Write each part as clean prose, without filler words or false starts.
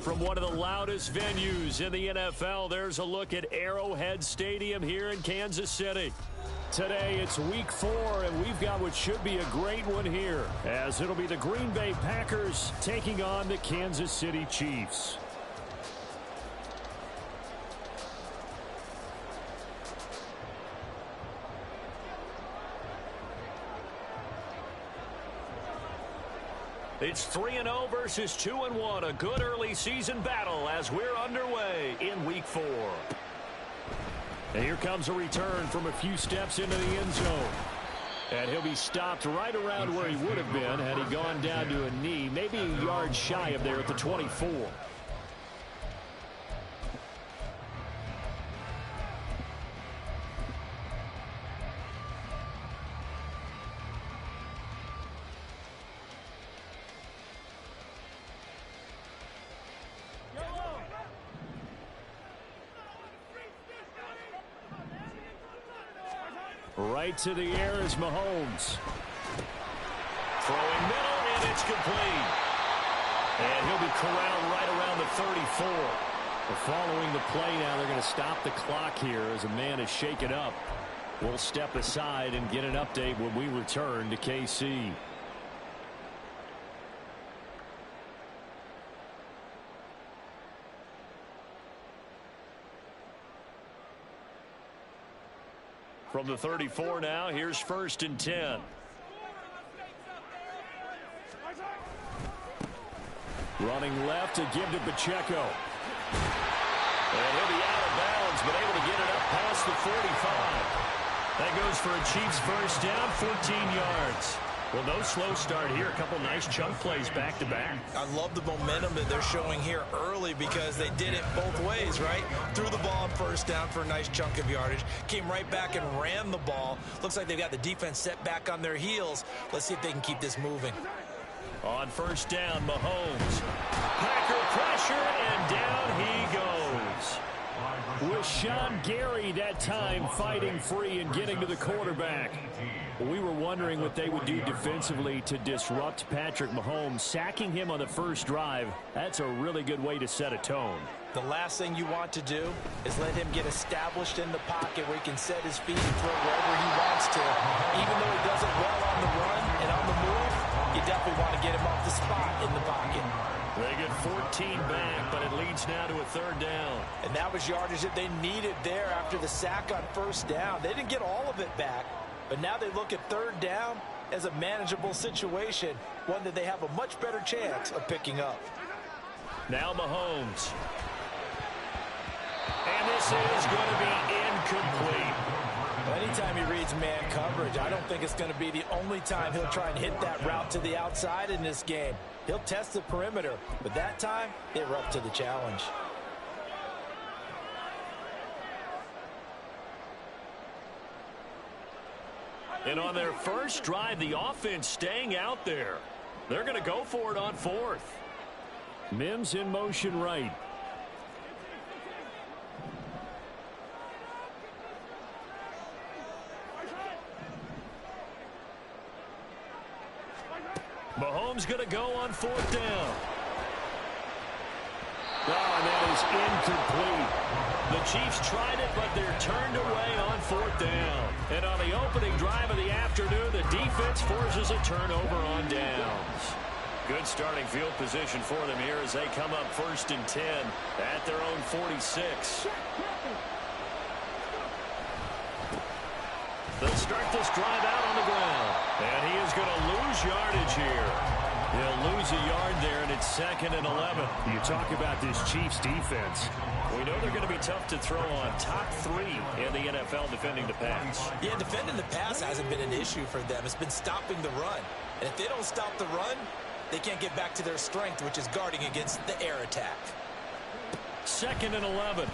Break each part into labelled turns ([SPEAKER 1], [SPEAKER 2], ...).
[SPEAKER 1] From one of the loudest venues in the NFL, there's a look at Arrowhead Stadium here in Kansas City. Today, it's week 4, and we've got what should be a great one here, as it'll be the Green Bay Packers taking on the Kansas City Chiefs. It's 3-0 versus 2-1, a good early season battle as we're underway in week 4. And here comes a return from a few steps into the end zone. And he'll be stopped right around where he would have been had he gone down to a knee, maybe a yard shy of there at the 24. Right to the air is Mahomes. Throwing middle, and it's complete. And he'll be corralled right around the 34. Well, following the play now, they're going to stop the clock here as a man is shaken up. We'll step aside and get an update when we return to KC. From the 34 now, here's 1st and 10. Running left to give to Pacheco. And he'll be out of bounds, but able to get it up past the 45. That goes for a Chiefs first down, 14 yards. Well, no slow start here. A couple nice chunk plays back-to-back.
[SPEAKER 2] I love the momentum that they're showing here early because they did it both ways, right? Threw the ball on first down for a nice chunk of yardage. Came right back and ran the ball. Looks like they've got the defense set back on their heels. Let's see if they can keep this moving.
[SPEAKER 1] On first down, Mahomes. Packer pressure, and down he goes. With Sean Gary that time fighting free and getting to the quarterback. We were wondering what they would do defensively to disrupt Patrick Mahomes. Sacking him on the first drive, that's a really good way to set a tone.
[SPEAKER 2] The last thing you want to do is let him get established in the pocket where he can set his feet and throw wherever he wants to. Even though he does it well on the run and on the move, you definitely want to get him off the spot in the pocket.
[SPEAKER 1] They get 14 back, but it leads now to a 3rd down.
[SPEAKER 2] And that was yardage that they needed there after the sack on first down. They didn't get all of it back, but now they look at 3rd down as a manageable situation, one that they have a much better chance of picking up.
[SPEAKER 1] Now Mahomes. And this is going to be incomplete.
[SPEAKER 2] Anytime he reads man coverage, I don't think it's going to be the only time he'll try and hit that route to the outside in this game. He'll test the perimeter, but that time, they were up to the challenge.
[SPEAKER 1] And on their first drive, the offense staying out there. They're going to go for it on 4th. Mims in motion right. Mahomes going to go on 4th down. Oh, and that is incomplete. The Chiefs tried it, but they're turned away on 4th down. And on the opening drive of the afternoon, the defense forces a turnover on downs. Good starting field position for them here as they come up 1st and 10 at their own 46. They'll start this drive out on the ground. And he is going to lose yardage here. He'll lose a yard there, and it's 2nd and 11. You talk about this Chiefs defense. We know they're going to be tough to throw on. Top 3 in the NFL defending the pass.
[SPEAKER 2] Yeah, defending the pass hasn't been an issue for them. It's been stopping the run. And if they don't stop the run, they can't get back to their strength, which is guarding against the air attack.
[SPEAKER 1] 2nd and 11.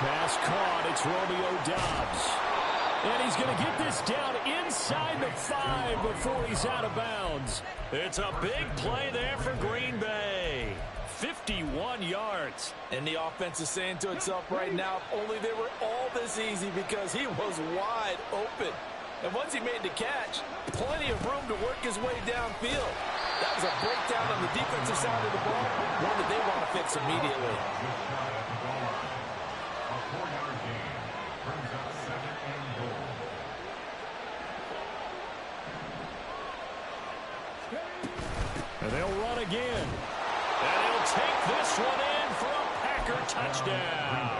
[SPEAKER 1] Pass caught. It's Romeo Doubs. And he's going to get this down inside the 5 before he's out of bounds. It's a big play there for Green Bay. 51 yards.
[SPEAKER 2] And the offense is saying to itself right now, if only they were all this easy, because he was wide open. And once he made the catch, plenty of room to work his way downfield. That was a breakdown on the defensive side of the ball, one that they want to fix immediately.
[SPEAKER 1] And they'll run again. And he'll take this one in for a Packer touchdown.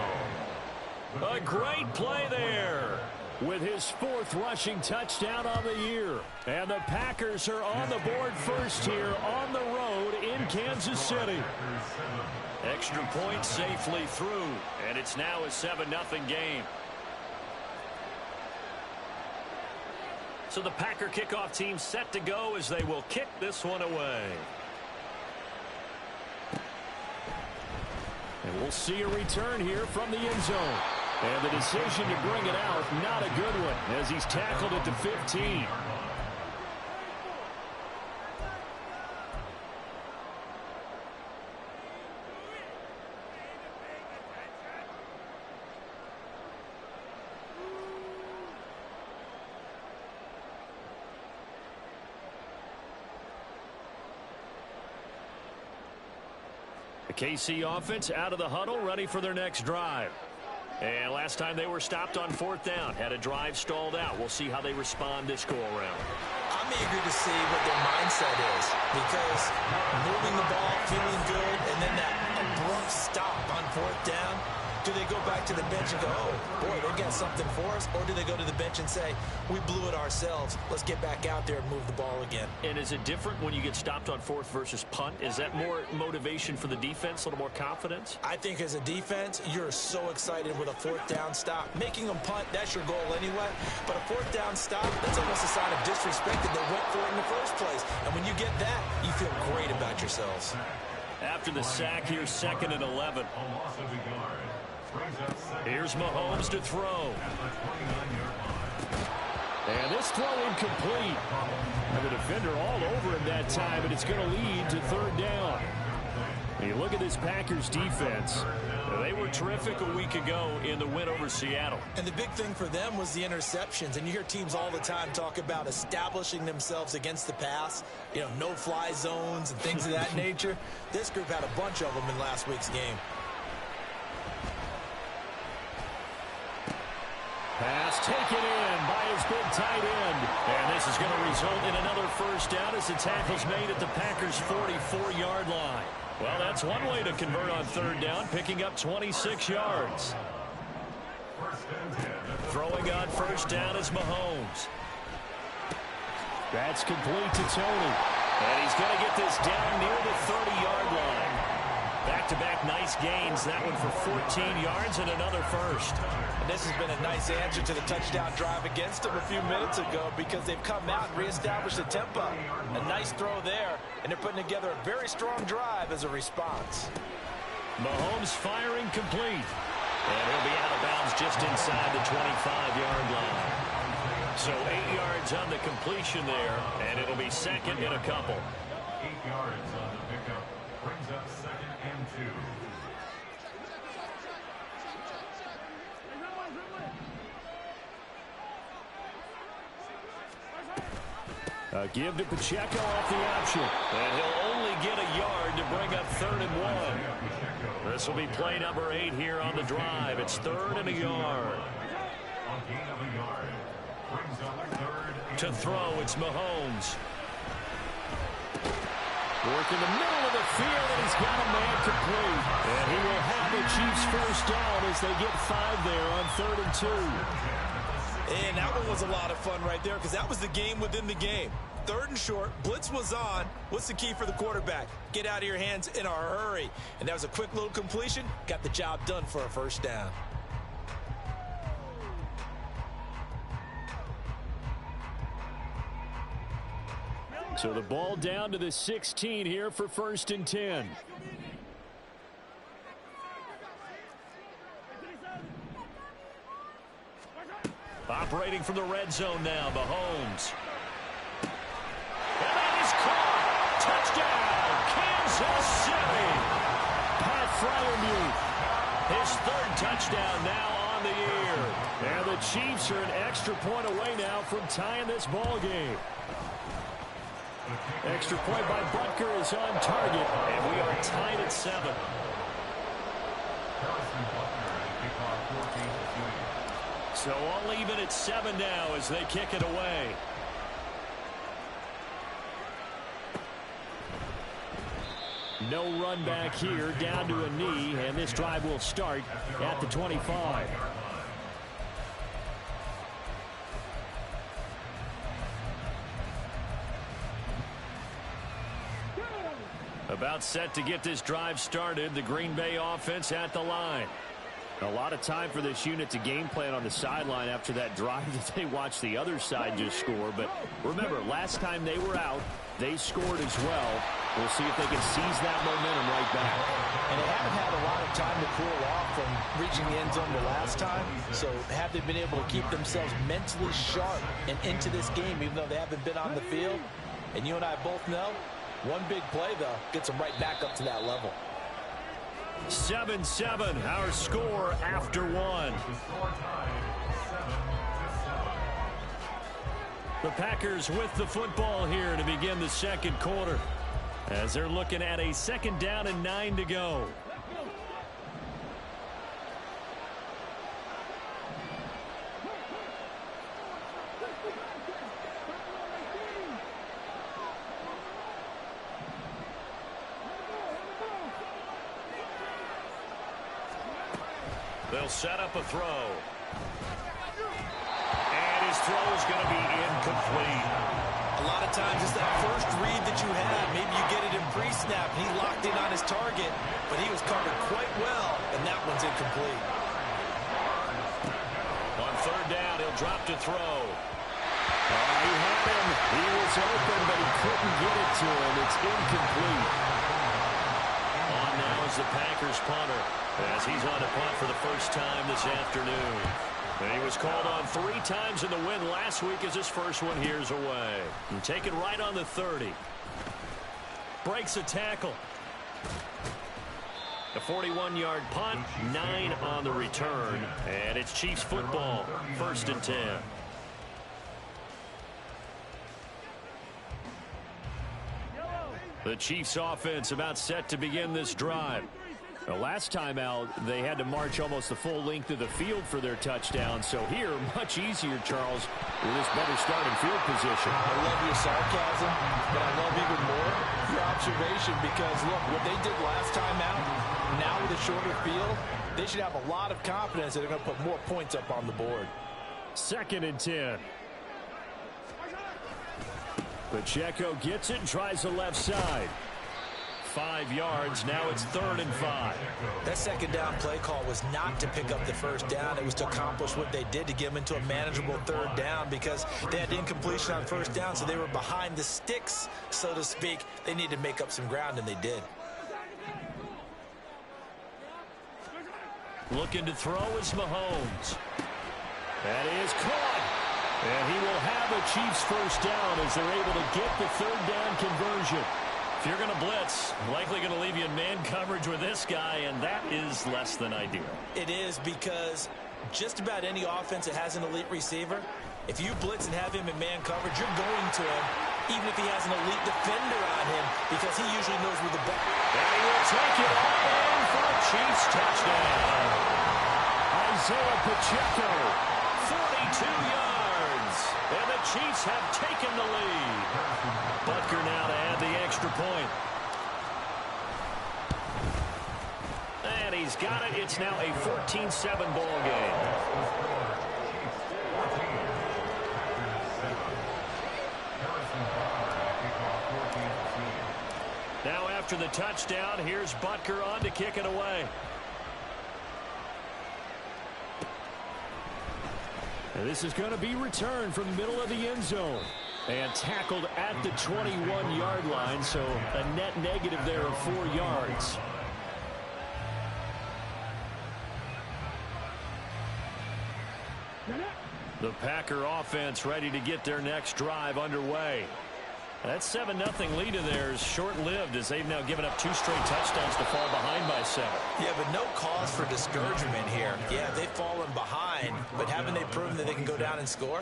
[SPEAKER 1] A great play there with his 4th rushing touchdown on the year. And the Packers are on the board first here on the road in Kansas City. Extra point safely through, and it's now a 7-0 game. So the Packer kickoff team set to go as they will kick this one away. And we'll see a return here from the end zone. And the decision to bring it out, not a good one, as he's tackled at the 15. The KC offense out of the huddle, ready for their next drive. And last time they were stopped on 4th down, had a drive stalled out. We'll see how they respond this go-around.
[SPEAKER 2] I'm eager to see what their mindset is, because moving the ball, feeling good, and then that abrupt stop on 4th down, do they go back to the bench and go, oh, boy, they got something for us? Or do they go to the bench and say, we blew it ourselves. Let's get back out there and move the ball again.
[SPEAKER 1] And is it different when you get stopped on 4th versus punt? Is that more motivation for the defense, a little more confidence?
[SPEAKER 2] I think as a defense, you're so excited with a 4th down stop. Making them punt, that's your goal anyway. But a 4th down stop, that's almost a sign of disrespect that they went for it in the first place. And when you get that, you feel great about yourselves.
[SPEAKER 1] After the sack here, 2nd and 11. Here's Mahomes to throw. And this throw incomplete. And the defender all over him that time, and it's going to lead to 3rd down. And you look at this Packers defense. They were terrific a week ago in the win over Seattle.
[SPEAKER 2] And the big thing for them was the interceptions. And you hear teams all the time talk about establishing themselves against the pass. You know, no-fly zones and things of that nature. This group had a bunch of them in last week's game.
[SPEAKER 1] Pass taken in by his big tight end. And this is going to result in another 1st down as the tackle's made at the Packers' 44-yard line. Well, that's one way to convert on 3rd down, picking up 26 yards. Throwing on 1st down is Mahomes. That's complete to Tony. And he's going to get this down near the 30-yard line. Back-to-back nice gains. That one for 14 yards and another 1st.
[SPEAKER 2] And this has been a nice answer to the touchdown drive against them a few minutes ago, because they've come out and reestablished the tempo. A nice throw there, and they're putting together a very strong drive as a response.
[SPEAKER 1] Mahomes firing complete. And he'll be out of bounds just inside the 25-yard line. So 8 yards on the completion there, and it'll be 2nd and a couple.
[SPEAKER 3] 8 yards on the pickup. Brings up 2nd and 2.
[SPEAKER 1] A give to Pacheco off the option. And he'll only get a yard to bring up 3rd and 1. This will be play number 8 here on the drive. It's 3rd and a yard. To throw, it's Mahomes. Work in the middle of the field, and he's got a man complete. And he will have the Chiefs 1st down as they get 5 there on 3rd and 2.
[SPEAKER 2] And that one was a lot of fun right there, because that was the game within the game. 3rd and short, blitz was on. What's the key for the quarterback? Get out of your hands in a hurry. And that was a quick little completion. Got the job done for a 1st down.
[SPEAKER 1] So the ball down to the 16 here for 1st and 10. Operating from the red zone now, Mahomes. And that is caught. Touchdown, Kansas City. Pat Freiermuth, his 3rd touchdown now on the year. And the Chiefs are an extra point away now from tying this ball game. Extra point by Butker is on target, and we are tied at 7. So all even at 7 now as they kick it away. No run back here, down to a knee, and this drive will start at the 25. About set to get this drive started, the Green Bay offense at the line. A lot of time for this unit to game plan on the sideline after that drive that they watched the other side just score. But remember, last time they were out, they scored as well. We'll see if they can seize that momentum right back.
[SPEAKER 2] And they haven't had a lot of time to cool off from reaching the end zone the last time. So have they been able to keep themselves mentally sharp and into this game, even though they haven't been on the field? And you and I both know, one big play, though, gets them right back up to that level.
[SPEAKER 1] 7-7, our score after one. The Packers with the football here to begin the second quarter, as they're looking at a 2nd down and 9 to go. They'll set up a throw. And his throw is going to be incomplete.
[SPEAKER 2] A lot of times it's that first read that you had. Maybe you get it in pre-snap. He locked in on his target, but he was covered quite well, and that one's incomplete.
[SPEAKER 1] On 3rd down, he'll drop to throw. He had him. He was open, but he couldn't get it to him. It's incomplete. On now is the Packers punter, as he's on to punt for the first time this afternoon. And he was called on 3 times in the win last week as his first one here's away. And take it right on the 30. Breaks a tackle. The 41-yard punt, 9 on the return. And it's Chiefs football, 1st and 10. The Chiefs offense about set to begin this drive. The last time out, they had to march almost the full length of the field for their touchdown. So here, much easier, Charles, with this better starting field position.
[SPEAKER 2] I love your sarcasm, but I love even more your observation because, look, what they did last time out, now with a shorter field, they should have a lot of confidence that they're going to put more points up on the board.
[SPEAKER 1] 2nd and 10. Pacheco gets it and tries the left side. 5 yards. Now it's 3rd and 5.
[SPEAKER 2] That 2nd down play call was not to pick up the 1st down. It was to accomplish what they did to get them into a manageable 3rd down because they had incompletion on 1st down, so they were behind the sticks, so to speak. They needed to make up some ground, and they did.
[SPEAKER 1] Looking to throw is Mahomes. That is caught. And he will have a Chiefs 1st down as they're able to get the 3rd down conversion. If you're going to blitz, likely going to leave you in man coverage with this guy, and that is less than ideal.
[SPEAKER 2] It is because just about any offense that has an elite receiver, if you blitz and have him in man coverage, you're going to him, even if he has an elite defender on him, because he usually knows where the ball.
[SPEAKER 1] And he will take it all in for a Chiefs touchdown. Isaiah Pacheco, 42 yards, and the Chiefs have taken the lead. Butker now to add the extra point. And he's got it. It's now a 14-7 ball game. Now after the touchdown, here's Butker on to kick it away. And this is going to be returned from the middle of the end zone. And tackled at the 21-yard line, so a net negative there of 4 yards. The Packer offense ready to get their next drive underway. That 7-0 lead of theirs short-lived as they've now given up 2 straight touchdowns to fall behind by 7.
[SPEAKER 2] Yeah, but no cause for discouragement here. Yeah, they've fallen behind, but haven't they proven that they can go down and score?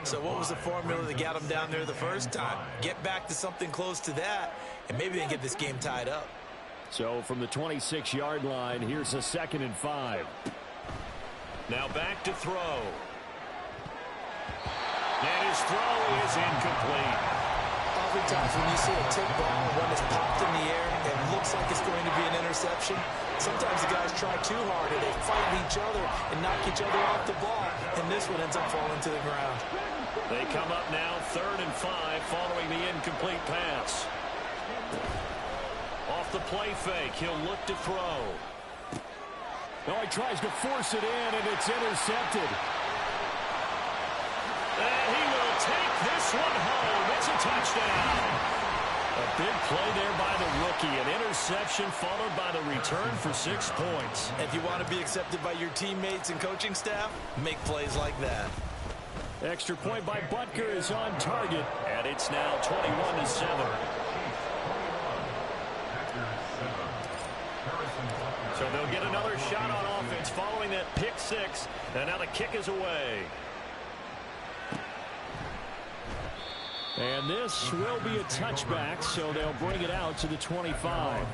[SPEAKER 2] So what was the formula that got them down there the first time? Get back to something close to that, and maybe they can get this game tied up.
[SPEAKER 1] So from the 26-yard line, here's a 2nd and 5. Now back to throw. And his throw is incomplete.
[SPEAKER 2] Oftentimes when you see a tip ball, one that's popped in the air, and looks like it's going to be an interception, sometimes the guys try too hard and they fight each other and knock each other off the ball, and this one ends up falling to the ground.
[SPEAKER 1] They come up now 3rd and 5 following the incomplete pass. Off the play fake, he'll look to throw. Oh, he tries to force it in, and it's intercepted. And he will take this one home. It's a touchdown. A big play there by the rookie. An interception followed by the return for 6 points.
[SPEAKER 2] If you want to be accepted by your teammates and coaching staff, make plays like that.
[SPEAKER 1] Extra point by Butker is on target, and it's now 21-7. So they'll get another shot on offense following that pick 6, and now the kick is away. And this will be a touchback, so they'll bring it out to the 25.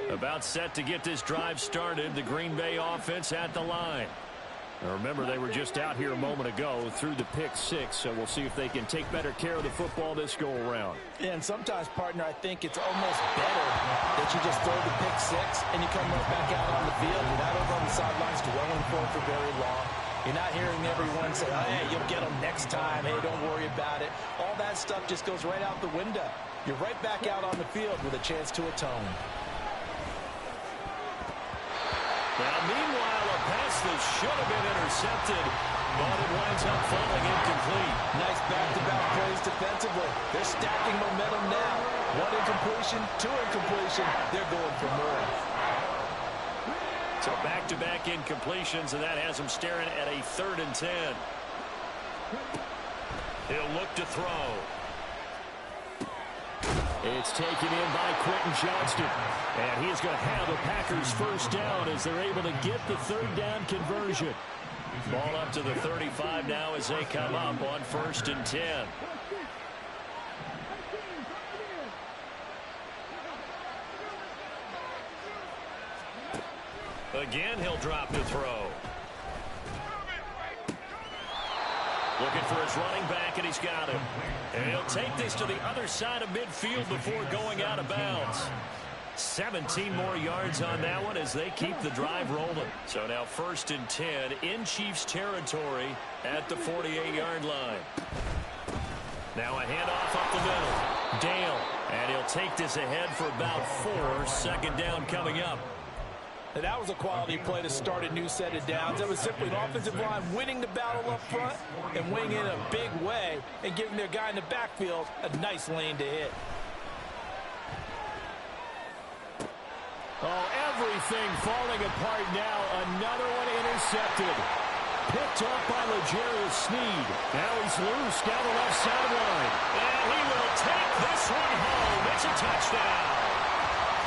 [SPEAKER 1] About set to get this drive started, the Green Bay offense at the line. Now remember, they were just out here a moment ago through the pick 6, so we'll see if they can take better care of the football this go-around.
[SPEAKER 2] Yeah, and sometimes, partner, I think it's almost better that you just throw the pick 6 and you come right back out on the field. You're not over on the sidelines dwelling for very long. You're not hearing everyone say, oh, hey, you'll get them next time. Hey, don't worry about it. All that stuff just goes right out the window. You're right back out on the field with a chance to atone.
[SPEAKER 1] Now, meanwhile, a pass that should have been intercepted, but it winds up falling incomplete.
[SPEAKER 2] Nice back-to-back plays defensively. They're stacking momentum now. 1 incompletion, 2 incompletion. They're going for more.
[SPEAKER 1] So back-to-back incompletions, and that has them staring at a 3rd and 10. He'll look to throw. It's taken in by Quentin Johnston. And he's going to have the Packers first down as they're able to get the 3rd down conversion. Ball up to the 35 now as they come up on 1st and 10. Again, he'll drop to throw. Looking for his running back, and he's got him. And he'll take this to the other side of midfield before going out of bounds. 17 more yards on that one as they keep the drive rolling. So now 1st and 10 in Chiefs territory at the 48-yard line. Now a handoff up the middle. Dale, and he'll take this ahead for about 4. 2nd down coming up.
[SPEAKER 2] And that was a quality play to start a new set of downs. That was simply an offensive line winning the battle up front and winning in a big way and giving their guy in the backfield a nice lane to hit.
[SPEAKER 1] Oh, everything falling apart now. Another one intercepted. Picked up by L'Jarius Sneed. Now he's loose down the left sideline. And he will take this one home. It's a touchdown.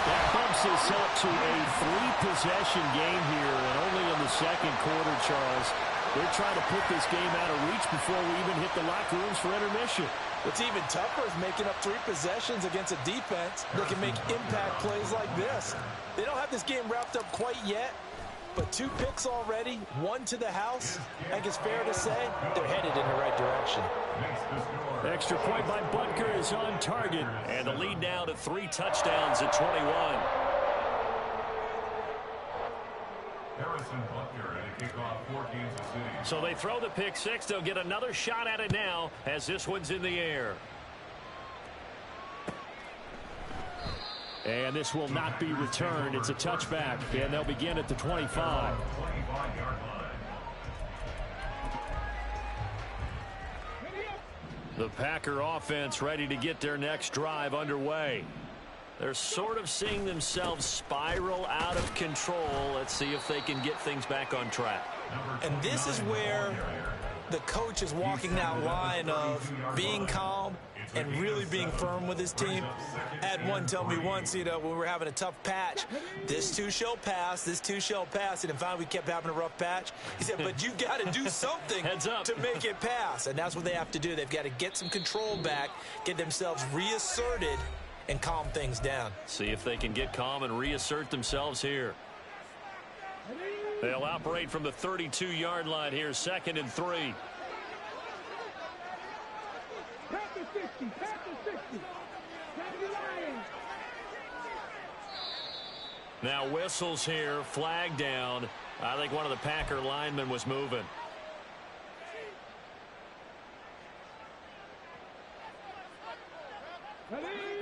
[SPEAKER 1] That bumps us up to a 3-possession game here, and only in the 2nd quarter, Charles. They're trying to put this game out of reach before we even hit the locker rooms for intermission.
[SPEAKER 2] What's even tougher is making up 3 possessions against a defense that can make impact plays like this. They don't have this game wrapped up quite yet, but 2 picks already, 1 to the house. I think it's fair to say they're headed in the right direction.
[SPEAKER 1] Extra point by Butker is on target, and the lead now to 3 touchdowns at 21.
[SPEAKER 3] Harrison Butker at a kickoff for Kansas City.
[SPEAKER 1] So they throw the pick 6. They'll get another shot at it now as this one's in the air. And this will not be returned. It's a touchback, and they'll begin at the 25.
[SPEAKER 3] 25-yard line.
[SPEAKER 1] The Packer offense ready to get their next drive underway. They're sort of seeing themselves spiral out of control. Let's see if they can get things back on track.
[SPEAKER 2] And this is where the coach is walking that line of being calm and really being firm with his team. I had one tell me once, when we were having a tough patch, this too shall pass, this too shall pass. And finally we kept having a rough patch. He said, but you got to do something to make it pass. And that's what they have to do. They've got to get some control back, get themselves reasserted, and calm things down.
[SPEAKER 1] See if they can get calm and reassert themselves here. They'll operate from the 32-yard line here, 2nd and 3. Now whistles here, flag down. I think one of the Packer linemen was moving.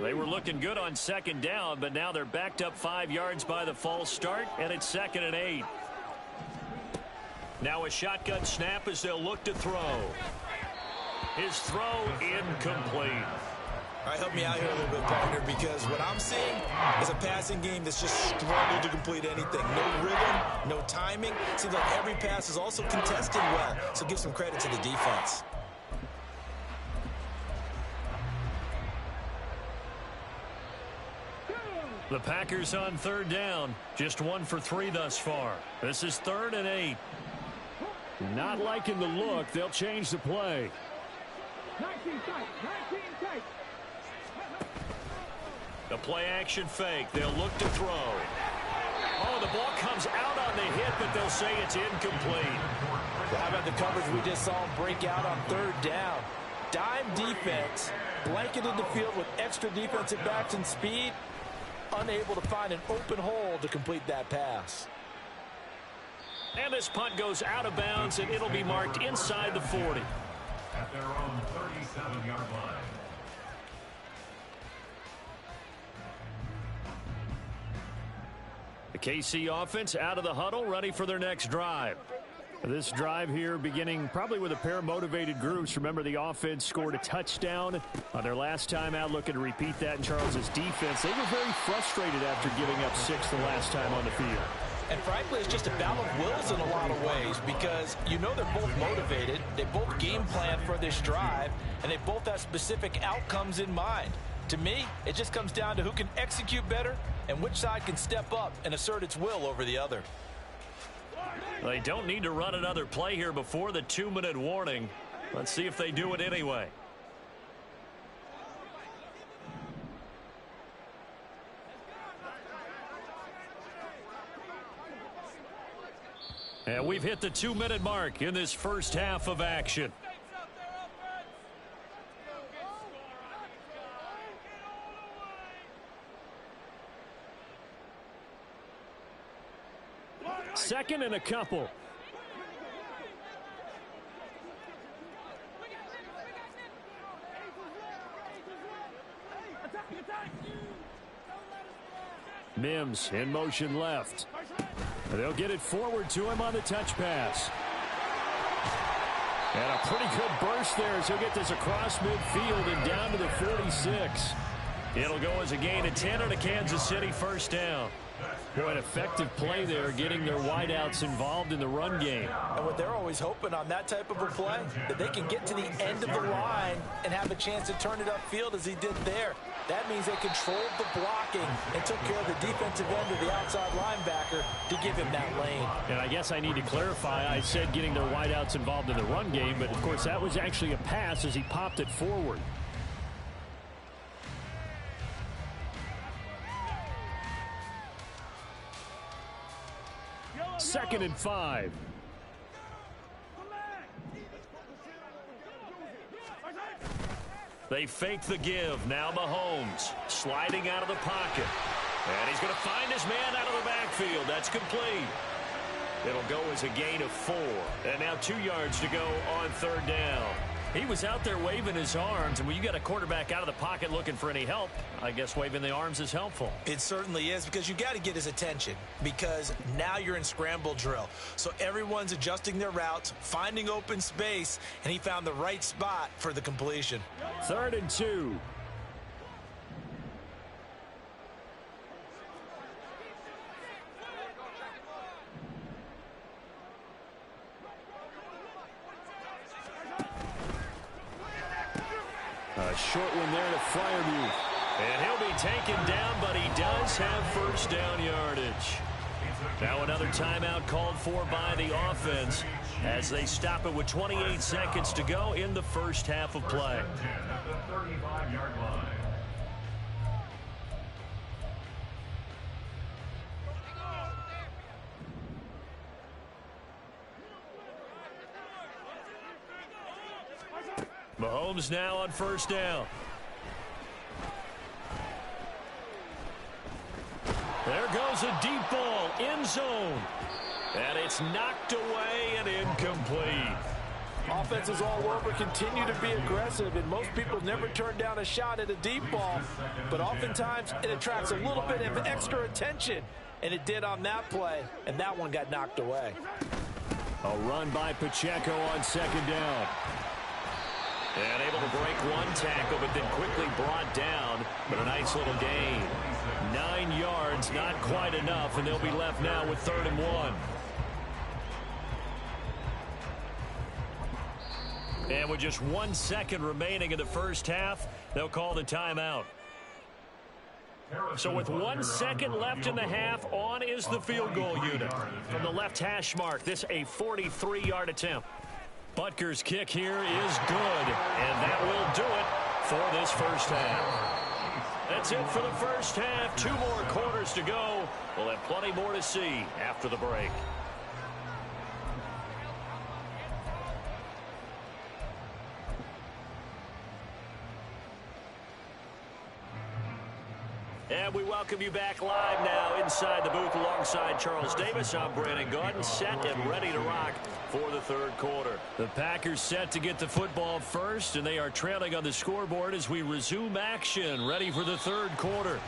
[SPEAKER 1] They were looking good on 2nd down, but now they're backed up 5 yards by the false start, and it's 2nd and 8. Now a shotgun snap as they'll look to throw. His throw incomplete.
[SPEAKER 2] All right, help me out here a little bit, partner, because what I'm seeing is a passing game that's just struggled to complete anything. No rhythm, no timing. Seems like every pass is also contested well, so give some credit to the defense.
[SPEAKER 1] The Packers on 3rd down. Just 1 for 3 thus far. This is 3rd and 8. Not liking the look. They'll change the play.
[SPEAKER 4] 19 tight.
[SPEAKER 1] The play action fake. They'll look to throw. Oh, the ball comes out on the hit, but they'll say it's incomplete.
[SPEAKER 2] How about the coverage we just saw him break out on 3rd down? Dime defense, blanketed the field with extra defensive backs and speed, unable to find an open hole to complete that pass.
[SPEAKER 1] And this punt goes out of bounds, and it'll be marked inside the 40.
[SPEAKER 3] At their own 37-yard line.
[SPEAKER 1] The KC offense out of the huddle, ready for their next drive. This drive here beginning probably with a pair of motivated groups. Remember, the offense scored a touchdown on their last time out, looking to repeat that in Charles's defense. They were very frustrated after giving up 6 the last time on the field.
[SPEAKER 2] And frankly, it's just a battle of wills in a lot of ways, because they're both motivated, they both game plan for this drive, and they both have specific outcomes in mind. To me, it just comes down to who can execute better and which side can step up and assert its will over the other.
[SPEAKER 1] They don't need to run another play here before the 2-minute warning. Let's see if they do it anyway. And we've hit the 2-minute mark in this first half of action. Second and a couple. Mims in motion left. They'll get it forward to him on the touch pass. And a pretty good burst there as he'll get this across midfield and down to the 46. It'll go as a gain of 10 on a Kansas City first down. Boy, an effective play there, getting their wideouts involved in the run game.
[SPEAKER 2] And what they're always hoping on that type of a play, that they can get to the end of the line and have a chance to turn it upfield as he did there. That means they controlled the blocking and took care of the defensive end of the outside linebacker to give him that lane.
[SPEAKER 1] And I guess I need to clarify, I said getting their wideouts involved in the run game, but of course that was actually a pass as he popped it forward. Second and 5. They fake the give. Now Mahomes sliding out of the pocket. And he's going to find his man out of the backfield. That's complete. It'll go as a gain of 4. And now 2 yards to go on 3rd down. He was out there waving his arms, and when you got a quarterback out of the pocket looking for any help, I guess waving the arms is helpful.
[SPEAKER 2] It certainly is, because you got to get his attention, because now you're in scramble drill. So everyone's adjusting their routes, finding open space, and he found the right spot for the completion.
[SPEAKER 1] 3rd and 2. A short one there to Freiermuth. And he'll be taken down, but he does have first down yardage. Now another timeout called for by the offense as they stop it with 28 seconds to go in the first half of play.
[SPEAKER 3] At the 35-yard line.
[SPEAKER 1] Mahomes now on first down. There goes a deep ball, end zone. And it's knocked away and incomplete.
[SPEAKER 5] Offenses all over continue to be aggressive, and most people never turn down a shot at a deep ball. But oftentimes it attracts a little bit of extra attention, and it did on that play, and that one got knocked away.
[SPEAKER 1] A run by Pacheco on second down. And able to break one tackle, but then quickly brought down. But a nice little gain. 9 yards, not quite enough, and they'll be left now with 3rd and 1. And with just 1 second remaining in the first half, they'll call the timeout. So with 1 second left in the half, on is the field goal unit. From the left hash mark, this a 43-yard attempt. Butker's kick here is good, and that will do it for this first half. That's it for the first half. 2 more quarters to go. We'll have plenty more to see after the break. And we welcome you back live now inside the booth alongside Charles Davis. I'm Brandon Gaudin, set and ready to rock for the 3rd quarter. The Packers set to get the football first, and they are trailing on the scoreboard as we resume action, ready for the 3rd quarter.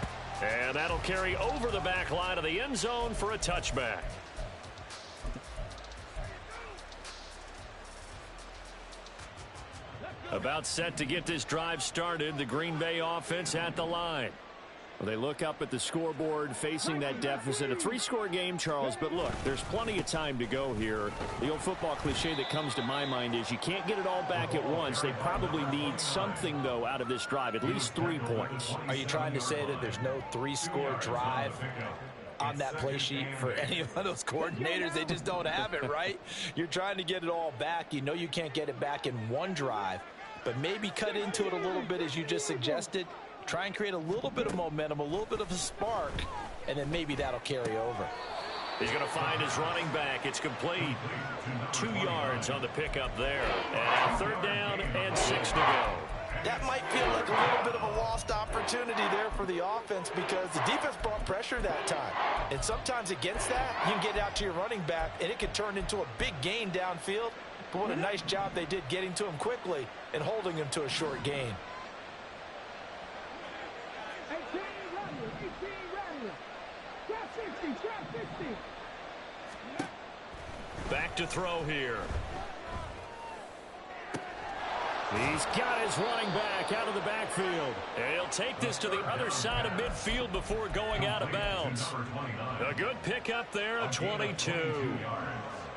[SPEAKER 1] And that'll carry over the back line of the end zone for a touchback. About set to get this drive started, the Green Bay offense at the line. Well, they look up at the scoreboard facing that deficit. A 3-score game, Charles, but look, there's plenty of time to go here. The old football cliche that comes to my mind is you can't get it all back at once. They probably need something, though, out of this drive, at least 3 points.
[SPEAKER 5] Are you trying to say that there's no 3-score drive on that play sheet for any of those coordinators? They just don't have it, right? You're trying to get it all back. You know you can't get it back in one drive, but maybe cut into it a little bit as you just suggested. Try and create a little bit of momentum, a little bit of a spark, and then maybe that'll carry over.
[SPEAKER 1] He's going to find his running back. It's complete. 2 yards on the pickup there. And 3rd down and 6 to go.
[SPEAKER 5] That might feel like a little bit of a lost opportunity there for the offense because the defense brought pressure that time. And sometimes against that, you can get out to your running back, and it can turn into a big gain downfield. But what a nice job they did getting to him quickly and holding him to a short gain.
[SPEAKER 4] 18 ready. Trap 60, trap 60.
[SPEAKER 1] Back to throw here. He's got his running back out of the backfield. And he'll take this to the other side of midfield before going out of bounds. A good pickup there at 22.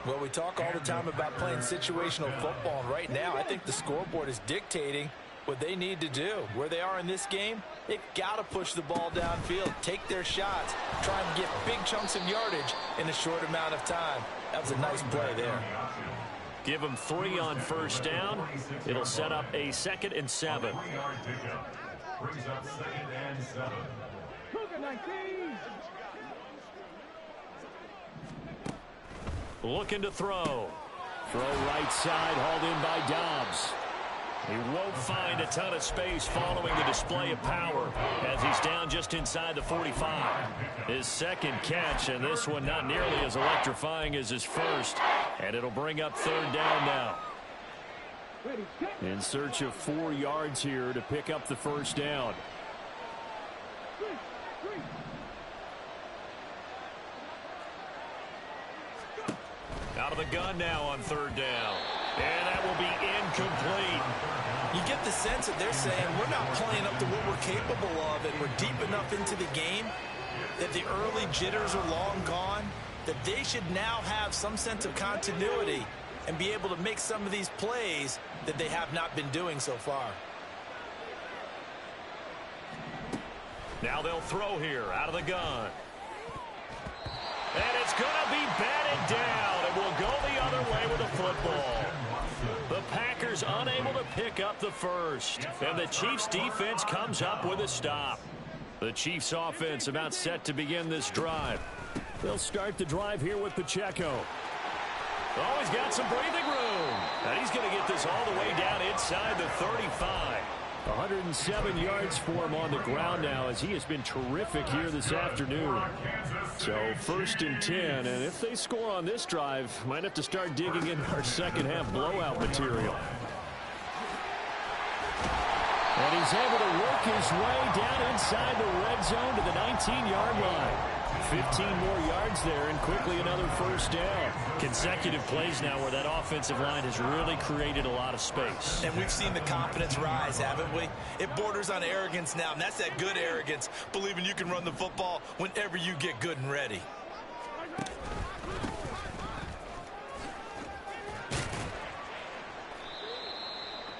[SPEAKER 5] Well, we talk all the time about playing situational football, and right now I think the scoreboard is dictating what they need to do. Where they are in this game, they've got to push the ball downfield, take their shots, try and get big chunks of yardage in a short amount of time. That was a nice play there.
[SPEAKER 1] Give them 3 on first down. It'll set up a 2nd and 7.
[SPEAKER 3] 3-yard pickup. Brings up 2nd and 7.
[SPEAKER 4] Cougar 19.
[SPEAKER 1] Looking to throw. Throw right side, hauled in by Dobbs. He won't find a ton of space following the display of power as he's down just inside the 45. His 2nd catch, and this one not nearly as electrifying as his first. And it'll bring up 3rd down now.
[SPEAKER 4] Ready, set.
[SPEAKER 1] In search of 4 yards here to pick up the first down.
[SPEAKER 4] Three.
[SPEAKER 1] Out of the gun now on 3rd down. And that will be incomplete.
[SPEAKER 2] You get the sense that they're saying we're not playing up to what we're capable of, and we're deep enough into the game that the early jitters are long gone, that they should now have some sense of continuity and be able to make some of these plays that they have not been doing so far.
[SPEAKER 1] Now they'll throw here out of the gun. And it's going to be batted down. It will go the other way with the football. The Packers unable to pick up the first. And the Chiefs defense comes up with a stop. The Chiefs offense about set to begin this drive. They'll start the drive here with Pacheco. Oh, he's got some breathing room. And he's going to get this all the way down inside the 35. 107 yards for him on the ground now as he has been terrific here this afternoon. So 1st and 10, and if they score on this drive, might have to start digging in our second half blowout material. And he's able to work his way down inside the red zone to the 19-yard line. 15 more yards there and quickly another first down. Consecutive plays now where that offensive line has really created a lot of space.
[SPEAKER 2] And we've seen the confidence rise, haven't we? It borders on arrogance now, and that's that good arrogance, believing you can run the football whenever you get good and ready.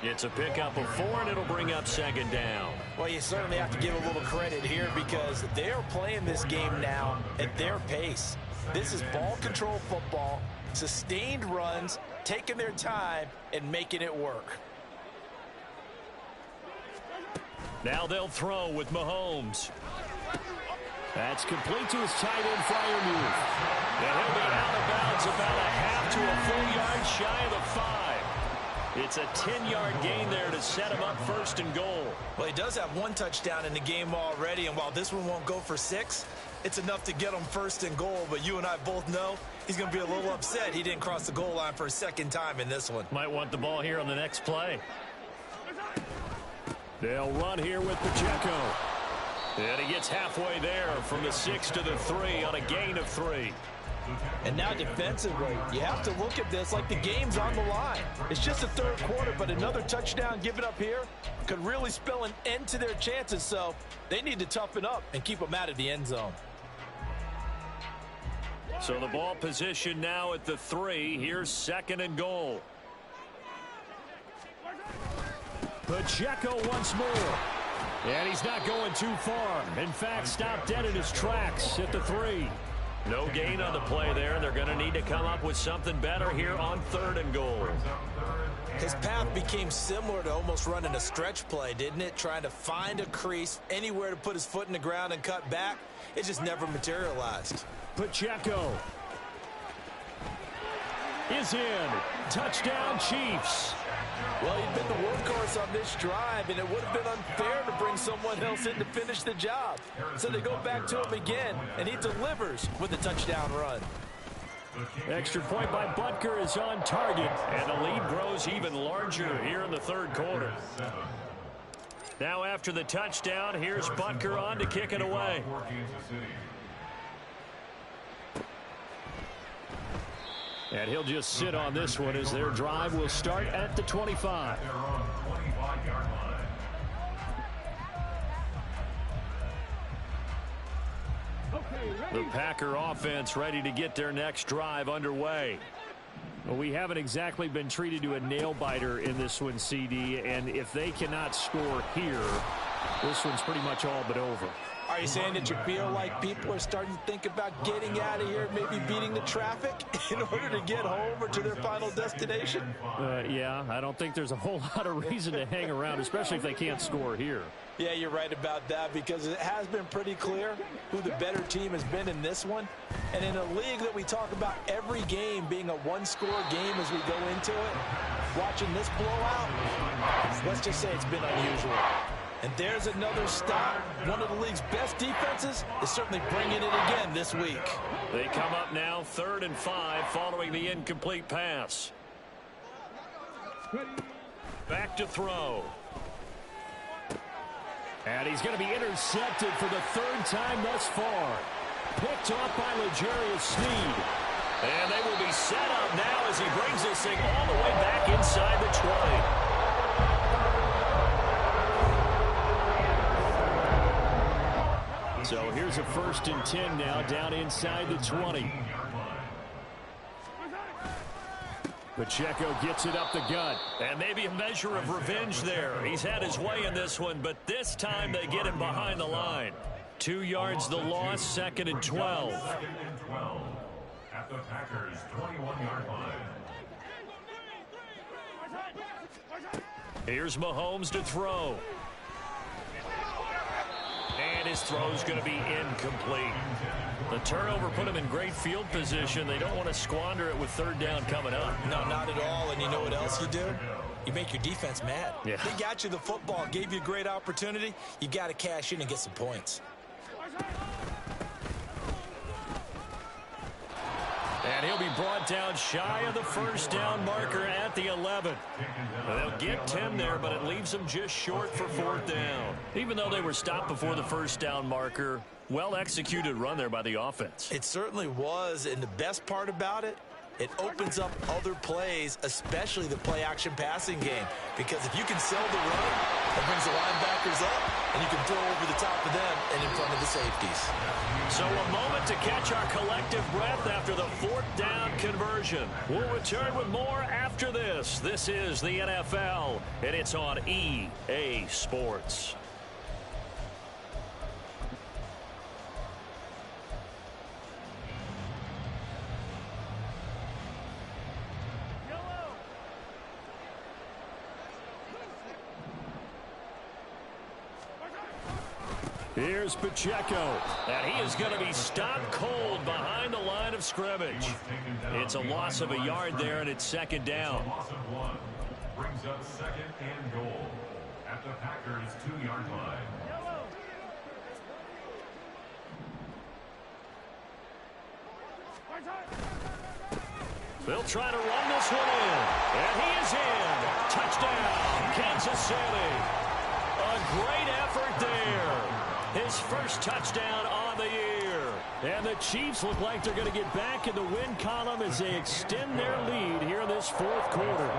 [SPEAKER 1] It's a pickup of 4, and it'll bring up 2nd down.
[SPEAKER 2] Well, you certainly have to give a little credit here because they're playing this game now at their pace. This is ball control football, sustained runs, taking their time, and making it work.
[SPEAKER 1] Now they'll throw with Mahomes. That's complete to his tight end Freiermuth. And he'll be out of bounds about a half to a full yard shy of the 5. It's a 10-yard gain there to set him up 1st and goal.
[SPEAKER 2] Well, he does have 1 touchdown in the game already, and while this one won't go for 6, it's enough to get him 1st and goal. But you and I both know he's going to be a little upset he didn't cross the goal line for a 2nd time in this one.
[SPEAKER 1] Might want the ball here on the next play. They'll run here with Pacheco. And he gets halfway there from the 6 to the 3 on a gain of 3.
[SPEAKER 2] And now defensively, you have to look at this like the game's on the line. It's just the 3rd quarter, but another touchdown given up here could really spell an end to their chances. So they need to toughen up and keep them out of the end zone.
[SPEAKER 1] So the ball position now at the 3. Here's 2nd and goal. Pacheco once more. And he's not going too far. In fact, stopped dead in his tracks at the 3. No gain on the play there. They're going to need to come up with something better here on 3rd and goal.
[SPEAKER 2] His path became similar to almost running a stretch play, didn't it? Trying to find a crease, anywhere to put his foot in the ground and cut back. It just never materialized.
[SPEAKER 1] Pacheco is in. Touchdown, Chiefs.
[SPEAKER 2] Well, he'd been the workhorse on this drive, and it would have been unfair to bring someone else in to finish the job. So they go back to him again, and he delivers with a touchdown run.
[SPEAKER 1] Extra point by Butker is on target, and the lead grows even larger here in the 3rd quarter. Now after the touchdown, here's Butker on to kick it away. And he'll just sit on this one as their drive will start at the 25. The Packer offense ready to get their next drive underway. Well, we haven't exactly been treated to a nail-biter in this one, CD, and if they cannot score here, this one's pretty much all but over.
[SPEAKER 2] Are you saying that you feel like people are starting to think about getting out of here, maybe beating the traffic in order to get home or to their final destination?
[SPEAKER 1] Yeah, I don't think there's a whole lot of reason to hang around, especially if they can't score here.
[SPEAKER 2] Yeah, you're right about that because it has been pretty clear who the better team has been in this one. And in a league that we talk about every game being a one-score game as we go into it, watching this blowout, let's just say it's been unusual. And there's another stop. One of the league's best defenses is certainly bringing it again this week.
[SPEAKER 1] They come up now 3rd and 5 following the incomplete pass. Back to throw. And he's going to be intercepted for the third time thus far. Picked off by L'Jarius Sneed. And they will be set up now as he brings this thing all the way back inside the 20. So here's a 1st and 10 now down inside the 20. Pacheco gets it up the gut. And maybe a measure of revenge there. He's had his way in this one, but this time they get him behind the line. 2 yards the loss, 2nd and 12.
[SPEAKER 3] 2nd and 12 at the Packers' 21-yard line.
[SPEAKER 1] Here's Mahomes to throw. And his throw's going to be incomplete. The turnover put him in great field position. They don't want to squander it with 3rd down coming up.
[SPEAKER 2] No, not at all. And you know what else you do? You make your defense mad.
[SPEAKER 1] Yeah.
[SPEAKER 2] They got you the football, gave you a great opportunity. You got to cash in and get some points.
[SPEAKER 1] And he'll be brought down shy of the 1st down marker at the 11. They'll get 10 there, but it leaves them just short for 4th down. Even though they were stopped before the 1st down marker, well-executed run there by the offense.
[SPEAKER 2] It certainly was, and the best part about it, it opens up other plays, especially the play-action passing game. Because if you can sell the run, it brings the linebackers up, and you can throw over the top of them and in front of the safeties.
[SPEAKER 1] So a moment to catch our collective breath after the 4th down conversion. We'll return with more after this. This is the NFL, and it's on EA Sports. Here's Pacheco, and he is going to be stopped cold behind the line of scrimmage. It's a loss of a yard there, and it's 2nd down.
[SPEAKER 3] Loss of 1 brings up 2nd and goal at the Packers' 2-yard line.
[SPEAKER 1] They'll try to run this one in, and he is in. Touchdown, Kansas City. A great effort there. His 1st touchdown on the year. And the Chiefs look like they're going to get back in the win column as they extend their lead here in this 4th quarter.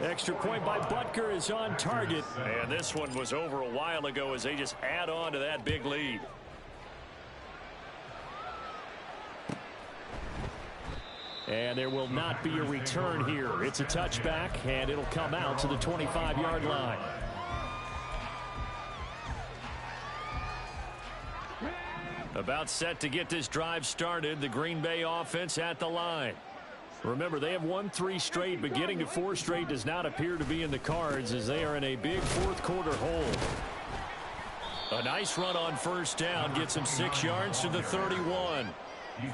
[SPEAKER 1] Extra point by Butker is on target. And this one was over a while ago as they just add on to that big lead. And there will not be a return here. It's a touchback, and it'll come out to the 25-yard line. About set to get this drive started. The Green Bay offense at the line. Remember, they have won 3 straight, but getting to 4 straight does not appear to be in the cards as they are in a big 4th quarter hole. A nice run on 1st down gets them 6 yards to the 31.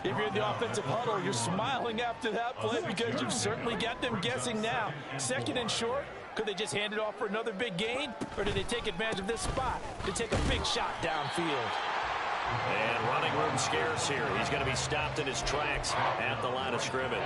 [SPEAKER 5] If you're in the offensive huddle, you're smiling after that play because you've certainly got them guessing now. 2nd and short. Could they just hand it off for another big gain? Or did they take advantage of this spot to take a big shot downfield?
[SPEAKER 1] And running room scarce here. He's going to be stopped in his tracks at the line of scrimmage.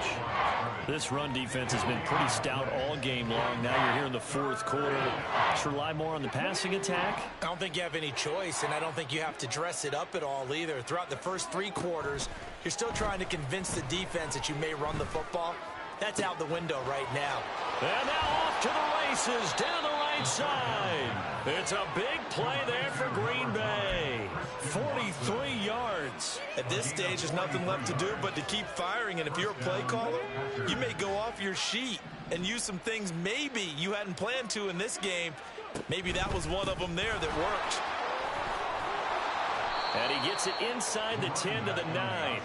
[SPEAKER 1] This run defense has been pretty stout all game long. Now you're here in the 4th quarter. Let's rely more on the passing attack.
[SPEAKER 2] I don't think you have any choice, and I don't think you have to dress it up at all either. Throughout the first 3 quarters, you're still trying to convince the defense that you may run the football. That's out the window right now.
[SPEAKER 1] And now off to the races down the right side. It's a big play there for Green Bay. 43 yards.
[SPEAKER 2] At this stage, there's nothing left to do but to keep firing. And if you're a play caller, you may go off your sheet and use some things maybe you hadn't planned to in this game. Maybe that was one of them there that worked.
[SPEAKER 1] And he gets it inside the 10 to the 9.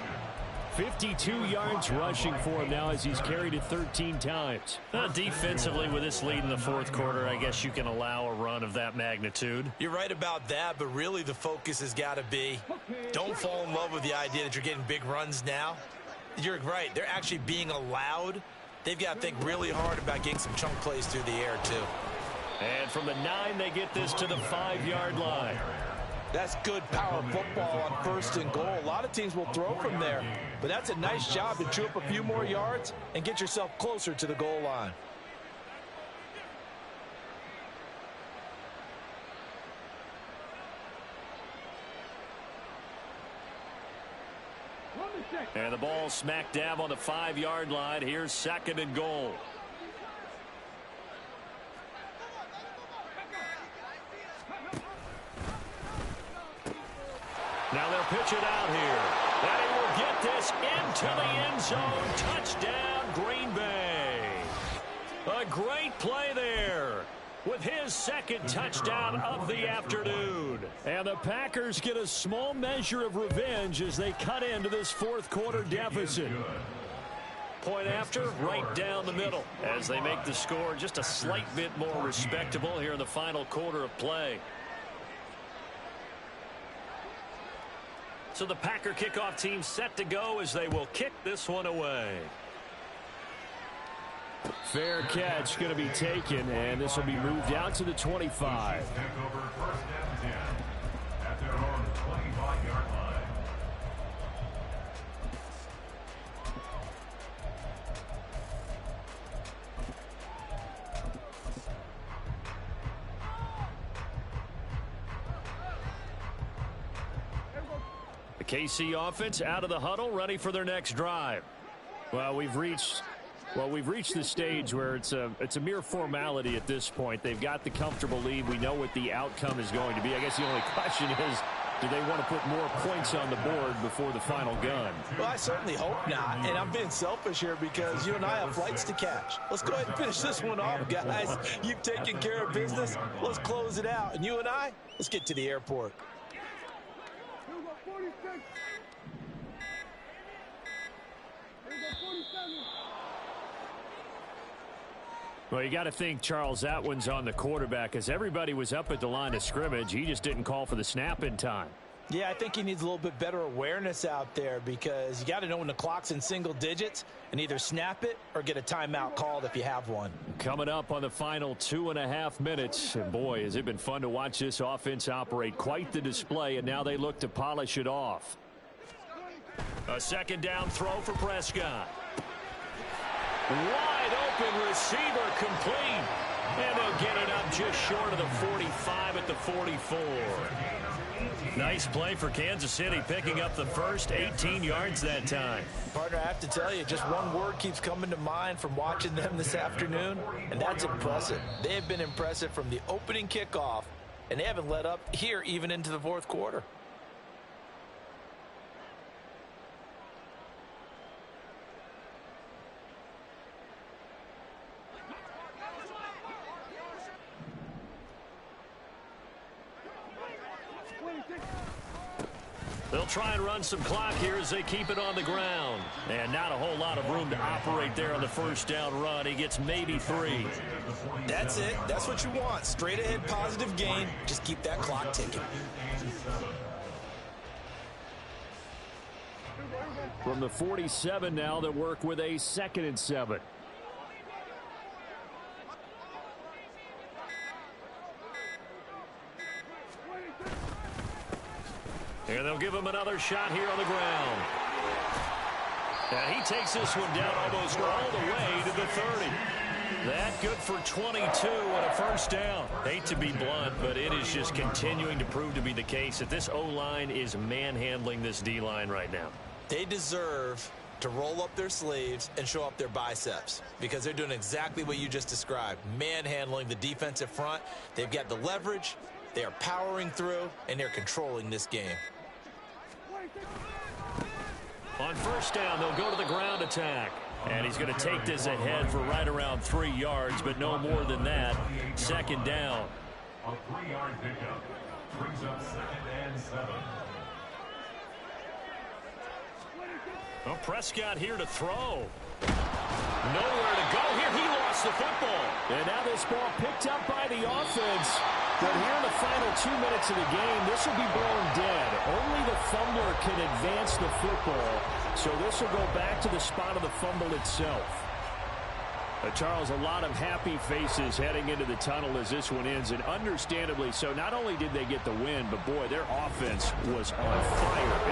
[SPEAKER 1] 52 yards rushing for him now as he's carried it 13 times. Defensively, with this lead in the 4th quarter, I guess you can allow a run of that magnitude.
[SPEAKER 2] You're right about that, but really the focus has got to be don't fall in love with the idea that you're getting big runs now. You're right. They're actually being allowed. They've got to think really hard about getting some chunk plays through the air, too.
[SPEAKER 1] And from the 9, they get this to the 5-yard line.
[SPEAKER 5] That's good power football on 1st and goal. A lot of teams will throw from there, but that's a nice job to chew up a few more yards and get yourself closer to the goal line.
[SPEAKER 1] And the ball smack dab on the 5-yard line. Here's 2nd and goal. Now they'll pitch it out here. And he will get this into the end zone. Touchdown, Green Bay. A great play there with his 2nd touchdown of the afternoon. And the Packers get a small measure of revenge as they cut into this 4th quarter deficit. Point after, right down the middle as they make the score just a slight bit more respectable here in the final quarter of play. So the Packer kickoff team set to go as they will kick this one away. Fair catch going to be taken, and this will be moved out to the 25.
[SPEAKER 3] Take over 1st and 10 at their own 25-yard line.
[SPEAKER 1] The KC offense out of the huddle, ready for their next drive. Well, we've reached the stage where it's a mere formality at this point. They've got the comfortable lead. We know what the outcome is going to be. I guess the only question is, do they want to put more points on the board before the final gun?
[SPEAKER 2] Well, I certainly hope not. And I'm being selfish here because you and I have flights to catch. Let's go ahead and finish this one off, guys. You've taken care of business. Let's close it out. And you and I, let's get to the airport.
[SPEAKER 4] 46. 47.
[SPEAKER 1] Well, you got to think, Charles, that one's on the quarterback because everybody was up at the line of scrimmage. He just didn't call for the snap in time.
[SPEAKER 2] Yeah, I think he needs a little bit better awareness out there because you got to know when the clock's in single digits and either snap it or get a timeout called if you have one.
[SPEAKER 1] Coming up on the final 2.5 minutes. And boy, has it been fun to watch this offense operate. Quite the display, and now they look to polish it off. A 2nd down throw for Prescott. Wide open receiver complete. And they'll get it up just short of the 45 at the 44. Nice play for Kansas City, picking up the first 18 yards that time.
[SPEAKER 2] Partner, I have to tell you, just one word keeps coming to mind from watching them this afternoon, and that's impressive. They have been impressive from the opening kickoff, and they haven't let up here even into the 4th quarter.
[SPEAKER 1] They'll try and run some clock here as they keep it on the ground. And not a whole lot of room to operate there on the 1st down run. He gets maybe 3.
[SPEAKER 2] That's it. That's what you want. Straight ahead positive gain. Just keep that clock ticking.
[SPEAKER 1] From the 47 now, they'll work with a 2nd and 7. And they'll give him another shot here on the ground. And he takes this one down almost all the way to the 30. That good for 22 and a 1st down. Hate to be blunt, but it is just continuing to prove to be the case that this O-line is manhandling this D-line right now.
[SPEAKER 2] They deserve to roll up their sleeves and show up their biceps because they're doing exactly what you just described, manhandling the defensive front. They've got the leverage, they are powering through, and they're controlling this game.
[SPEAKER 1] On 1st down, they'll go to the ground attack. And he's going to take this ahead for right around 3 yards, but no more than that. 2nd down.
[SPEAKER 3] A 3-yard pickup brings up 2nd and 7.
[SPEAKER 1] Well, Prescott here to throw. Nowhere to go here. He lost the football. And now this ball picked up by the offense. But here in the final 2 minutes of the game, this will be blown dead. Only the fumbler can advance the football. So this will go back to the spot of the fumble itself. Charles, a lot of happy faces heading into the tunnel as this one ends, and understandably so. Not only did they get the win, but boy, their offense was on fire